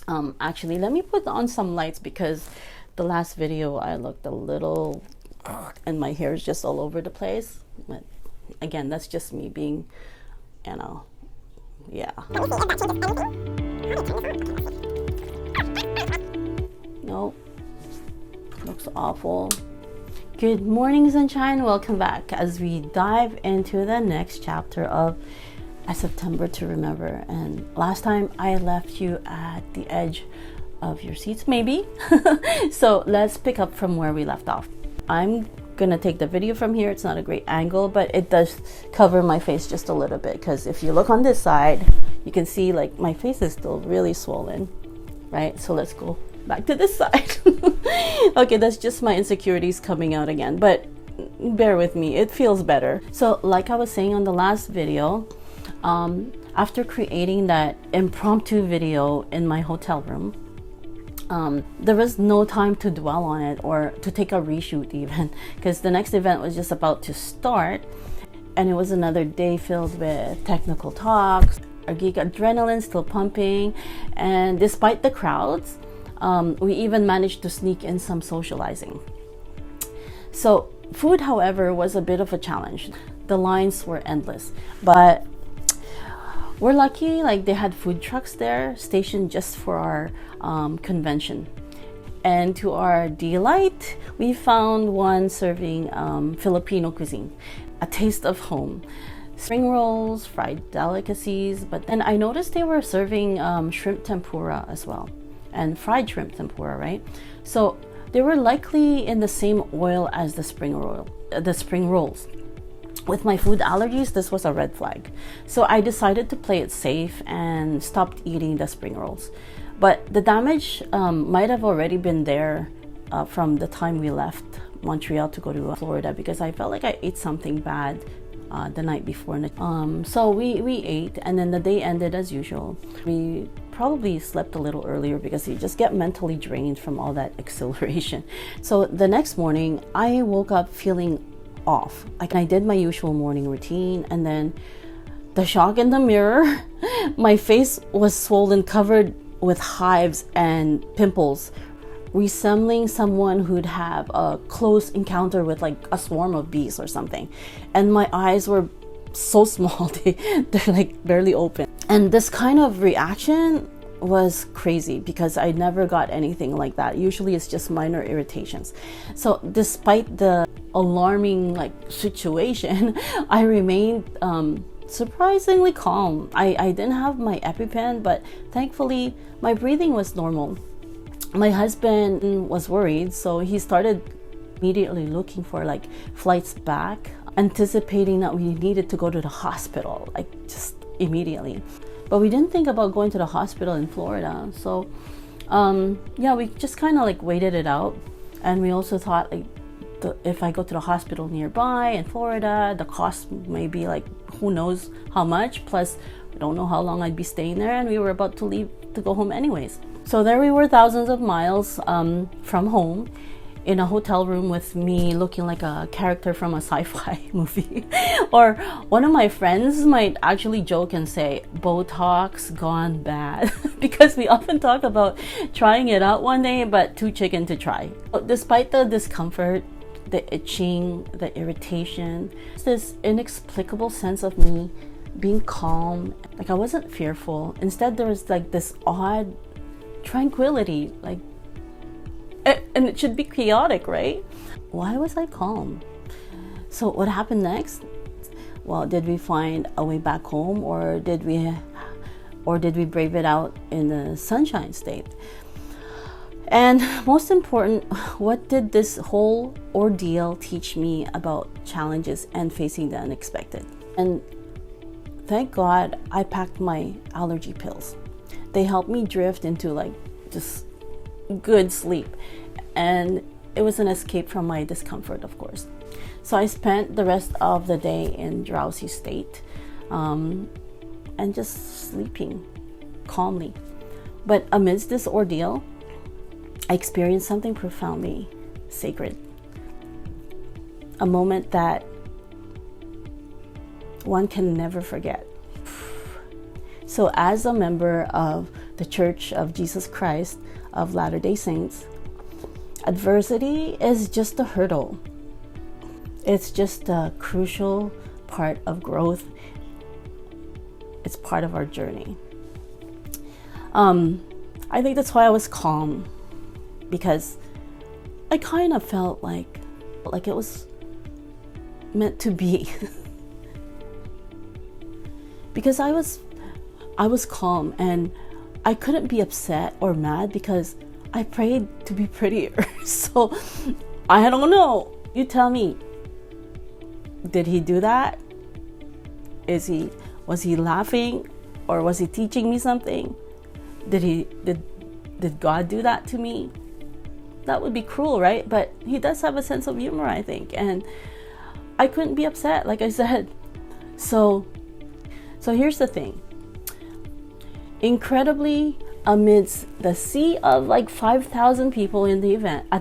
Actually, let me put on some lights because the last video I looked a little and my hair is just all over the place. But again, that's just me being, yeah. Nope. Looks awful. Good morning, sunshine. Welcome back as we dive into the next chapter of A September to Remember. And last time I left you at the edge of your seats, maybe. So let's pick up from where we left off. I'm gonna take the video from here. It's not a great angle, but it does cover my face just a little bit, because if you look on this side, you can see like my face is still really swollen, right? So let's go back to this side. Okay, that's just my insecurities coming out again, but bear with me, it feels better. So like I was saying on the last video, after creating that impromptu video in my hotel room, there was no time to dwell on it or to take a reshoot even, because the next event was just about to start, and it was another day filled with technical talks, our geek adrenaline still pumping, and despite the crowds, we even managed to sneak in some socializing. So food, however, was a bit of a challenge. The lines were endless, but we're lucky, like they had food trucks there stationed just for our convention. And to our delight, we found one serving Filipino cuisine, a taste of home. Spring rolls, fried delicacies, but then I noticed they were serving shrimp tempura as well, and fried shrimp tempura, right? So they were likely in the same oil as the spring rolls. With my food allergies, this was a red flag. So I decided to play it safe and stopped eating the spring rolls. But the damage might have already been there from the time we left Montreal to go to Florida, because I felt like I ate something bad the night before. So we ate, and then the day ended as usual. We probably slept a little earlier because you just get mentally drained from all that exhilaration. So the next morning, I woke up feeling off. Like I did my usual morning routine, and then the shock in the mirror, my face was swollen, covered with hives and pimples, resembling someone who'd have a close encounter with like a swarm of bees or something. And my eyes were so small, they're like barely open. And this kind of reaction was crazy because I never got anything like that. Usually it's just minor irritations. So despite the alarming like situation, I remained surprisingly calm. I didn't have my EpiPen, but thankfully my breathing was normal. My husband was worried, so he started immediately looking for like flights back, anticipating that we needed to go to the hospital, like just immediately. But we didn't think about going to the hospital in Florida. So yeah, we just kind of like waited it out. And we also thought like, if I go to the hospital nearby in Florida, the cost may be like, who knows how much, plus I don't know how long I'd be staying there, and we were about to leave to go home anyways. So there we were, thousands of miles from home, in a hotel room with me looking like a character from a sci-fi movie. Or one of my friends might actually joke and say, Botox gone bad, because we often talk about trying it out one day, but too chicken to try. Despite the discomfort, the itching, the irritation, this inexplicable sense of me being calm. Like I wasn't fearful. Instead, there was like this odd tranquility, like, and it should be chaotic, right? Why was I calm? So what happened next? Well, did we find a way back home, or did we brave it out in the Sunshine State? And most important, what did this whole ordeal teach me about challenges and facing the unexpected? And thank God I packed my allergy pills. They helped me drift into like just good sleep, and it was an escape from my discomfort, of course. So I spent the rest of the day in drowsy state, and just sleeping calmly. But amidst this ordeal, I experienced something profoundly sacred. A moment that one can never forget. So as a member of the Church of Jesus Christ of Latter-day Saints, adversity is just a hurdle. It's just a crucial part of growth. It's part of our journey. I think that's why I was calm, because I kind of felt like it was meant to be. Because I was calm, and I couldn't be upset or mad because I prayed to be prettier. So I don't know. You tell me. Did he do that? Was he laughing, or was he teaching me something? Did God do that to me? That would be cruel, right? But he does have a sense of humor, I think, and I couldn't be upset, like I said. So here's the thing. Incredibly, amidst the sea of like 5,000 people at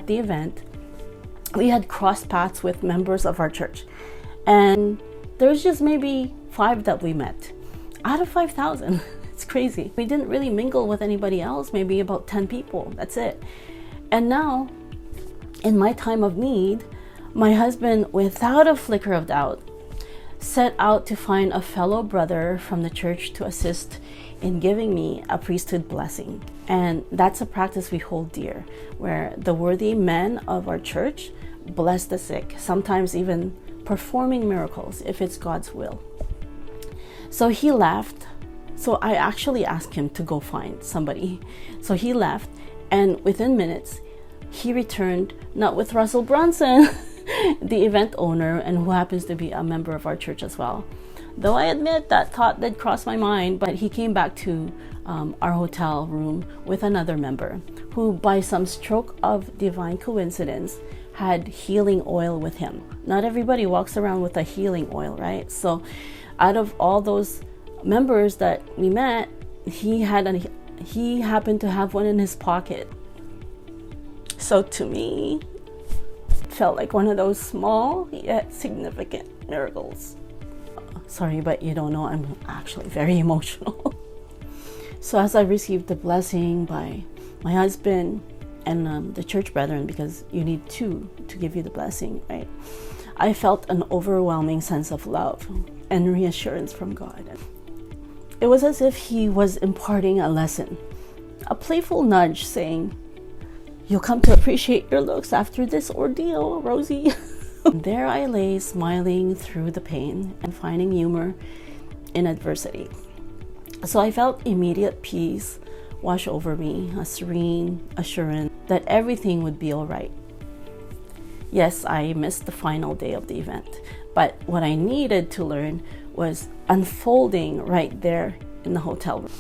the event, we had crossed paths with members of our church, and there was just maybe 5 that we met out of 5,000. It's crazy. We didn't really mingle with anybody else, maybe about 10 people. That's it. And now, in my time of need, my husband, without a flicker of doubt, set out to find a fellow brother from the church to assist in giving me a priesthood blessing. And that's a practice we hold dear, where the worthy men of our church bless the sick, sometimes even performing miracles if it's God's will. So he left. So I actually asked him to go find somebody. So he left, and within minutes, he returned, not with Russell Brunson, the event owner, and who happens to be a member of our church as well. Though I admit that thought did cross my mind, but he came back to our hotel room with another member who, by some stroke of divine coincidence, had healing oil with him. Not everybody walks around with a healing oil, right? So out of all those members that we met, he happened to have one in his pocket. So to me, it felt like one of those small yet significant miracles. Sorry, but you don't know, I'm actually very emotional. So as I received the blessing by my husband and the church brethren, because you need 2 to give you the blessing, right? I felt an overwhelming sense of love and reassurance from God. It was as if he was imparting a lesson, a playful nudge saying, "You'll come to appreciate your looks after this ordeal, Rosie." There I lay, smiling through the pain and finding humor in adversity. So I felt immediate peace wash over me, a serene assurance that everything would be all right. Yes, I missed the final day of the event, but what I needed to learn was unfolding right there in the hotel room.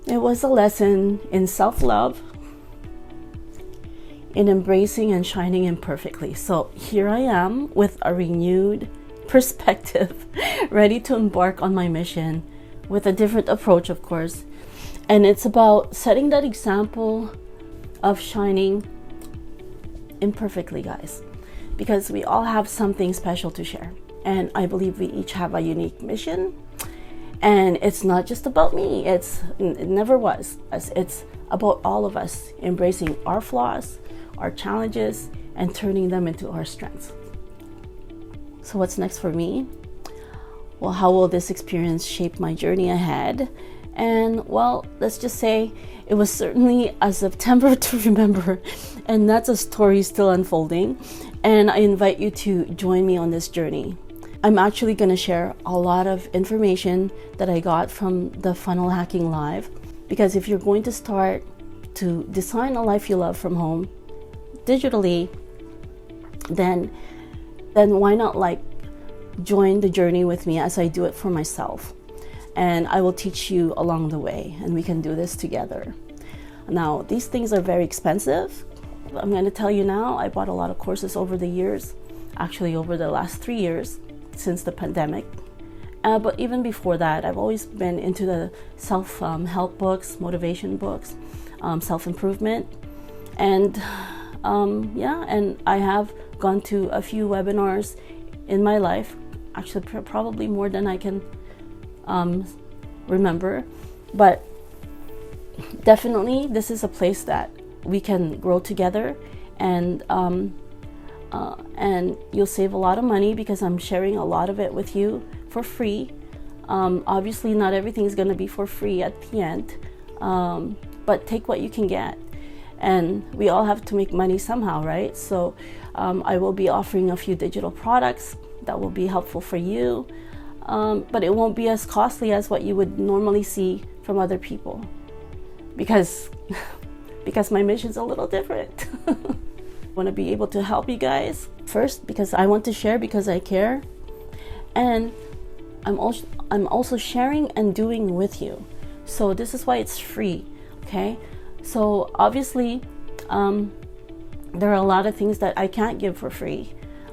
It was a lesson in self-love, in embracing and shining imperfectly. So here I am with a renewed perspective, ready to embark on my mission with a different approach, of course. And it's about setting that example of shining imperfectly, guys, because we all have something special to share. And I believe we each have a unique mission. And it's not just about me. It never was. It's about all of us embracing our flaws, our challenges, and turning them into our strengths. So what's next for me? Well, how will this experience shape my journey ahead? And well, let's just say it was certainly a September to remember, and that's a story still unfolding. And I invite you to join me on this journey. I'm actually going to share a lot of information that I got from the Funnel Hacking Live, because if you're going to start to design a life you love from home digitally, then why not join the journey with me as I do it for myself. And I will teach you along the way, and we can do this together. Now, these things are very expensive. I'm going to tell you now, I bought a lot of courses over the years, actually over the last 3 years since the pandemic. But even before that, I've always been into the self-help books, motivation books, self-improvement. And and I have gone to a few webinars in my life, actually probably more than I can remember. But definitely this is a place that we can grow together, and you'll save a lot of money because I'm sharing a lot of it with you for free. Obviously not everything is going to be for free at the end, but take what you can get, and we all have to make money somehow, right? So I will be offering a few digital products that will be helpful for you, but it won't be as costly as what you would normally see from other people, because my mission's a little different. I want to be able to help you guys first because I want to share, because I care, and I'm also sharing and doing with you. So this is why it's free. Okay, so obviously there are a lot of things that I can't give for free,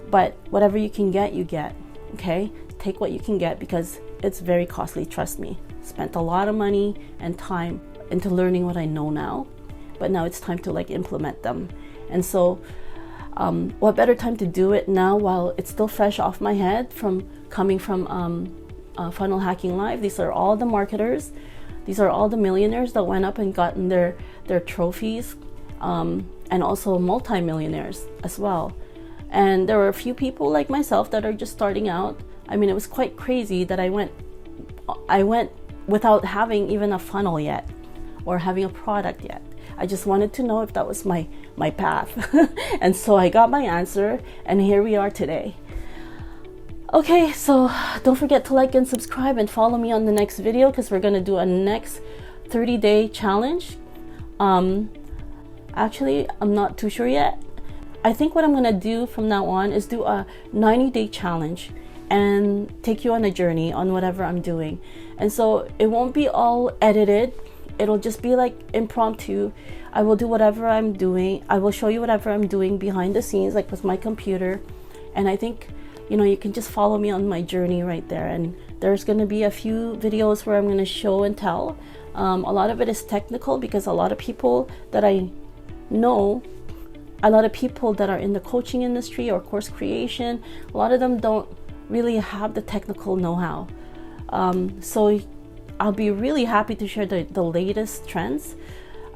but whatever you can get, you get. Okay, take what you can get because it's very costly, trust me. Spent a lot of money and time into learning what I know now, but now it's time to like implement them. And so what better time to do it now while it's still fresh off my head from coming from Funnel Hacking Live. These are all the marketers, these are all the millionaires that went up and gotten their trophies, and also multi-millionaires as well. And there were a few people like myself that are just starting out. I mean, it was quite crazy that I went without having even a funnel yet or having a product yet. I just wanted to know if that was my path. And so I got my answer, and here we are today. Okay, so don't forget to like and subscribe and follow me on the next video, because we're going to do a next 30-day challenge. Actually, I'm not too sure yet. I think what I'm going to do from now on is do a 90-day challenge and take you on a journey on whatever I'm doing. And so it won't be all edited. It'll just be like impromptu. I will do whatever I'm doing. I will show you whatever I'm doing behind the scenes, like with my computer. And I think, you know, you can just follow me on my journey right there. And there's going to be a few videos where I'm going to show and tell. A lot of it is technical because a lot of people that I know, a lot of people that are in the coaching industry or course creation, a lot of them don't really have the technical know-how. So I'll be really happy to share the latest trends,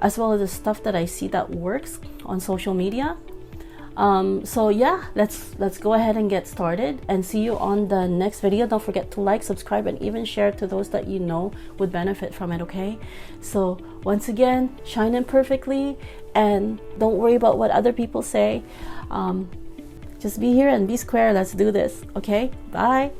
as well as the stuff that I see that works on social media. So yeah, let's go ahead and get started, and see you on the next video. Don't forget to like, subscribe, and even share to those that you know would benefit from it. Okay, so once again, shine in perfectly, and don't worry about what other people say. Just be here and be square. Let's do this. Okay, bye.